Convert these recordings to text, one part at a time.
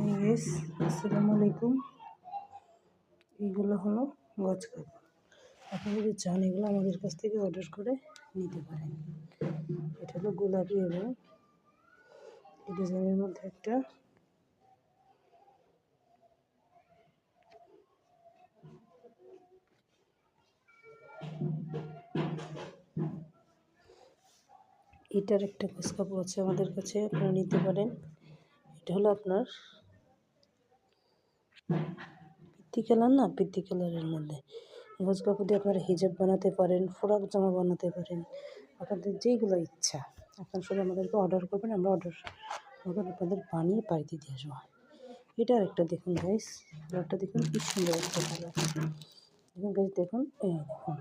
Guys, আসসালামু আলাইকুম। এইগুলো হলো গজ কাপড়। আপনি যদি চান এগুলো আমাদের কাছ থেকে অর্ডার করে নিতে পারেন। এটা হলো গোলাপি এবং এই ডিজাইনের মধ্যে একটা এটার একটা গজ কাপড় আছে আমাদের কাছে, আপনারা নিতে পারেন। এটা হলো আপনার পিত্তি কালার না, পিত্তি কালারের মধ্যে গজ কাপড় দিয়ে আপনারা হিজাব বানাতে পারেন, ফ্রক জামা বানাতে পারেন, আপনাদের যেইগুলো ইচ্ছা আপনারা শুধু আমাদেরকে অর্ডার করবেন, আমরা অর্ডার আপনাদের বানিয়ে পাঠিয়ে দিয়ে আসবো। এটার একটা দেখুন গাইস, কালারটা দেখুন কি সুন্দর একটা কালার। দেখুন গাইস, দেখুন এই দেখুন,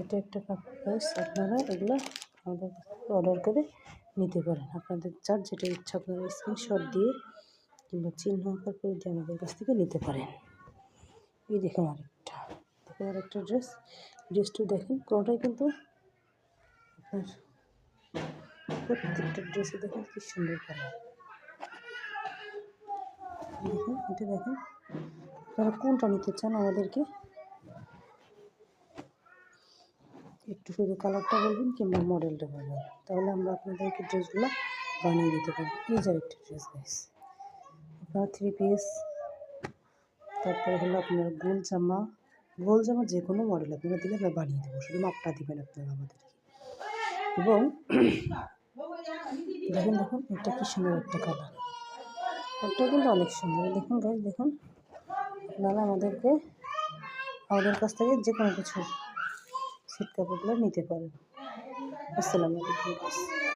এটা একটা কাপড় গাইস। আপনারা এগুলো আমাদের কাছ থেকে অর্ডার করে নিতে পারেন। আপনাদের যার যেটা ইচ্ছা আপনারা স্ক্রিনশট দিয়ে কিংবা চিহ্ন আকার করে দিয়ে আমাদের কাছ থেকে নিতে পারেন। এই দেখুন আরেকটা, দেখুন আরেকটা ড্রেসটা দেখুন, কোনোটাই কিন্তু আপনার প্রত্যেকটা ড্রেসে দেখুন কি সুন্দর কালার। দেখুন এটা দেখুন, আপনারা কোনটা নিতে চান আমাদেরকে একটু শুধু কালারটা বলবেন কিংবা মডেলটা বলবেন, তাহলে আমরা আপনাদেরকে ড্রেসগুলো বানিয়ে দিতে পারবো। এই যে একটা ড্রেস গাইস, আপনার 3 পিস, তারপরে হলো আপনার গোল জামা যে কোনো মডেল আপনারা দিলে আমরা বানিয়ে দেবো, শুধু মাপটা দেবেন আপনারা আমাদেরকে। এবং দেখুন দেখুন এটা কি সুন্দর একটা কালার, এটা কিন্তু অনেক সুন্দর। দেখুন গাইস, দেখুন আপনারা আমাদের কাছ থেকে যে কোনো কিছু ছিট কাপড়গুলো নিতে পারেন। আসসালামু আলাইকুম গাইস।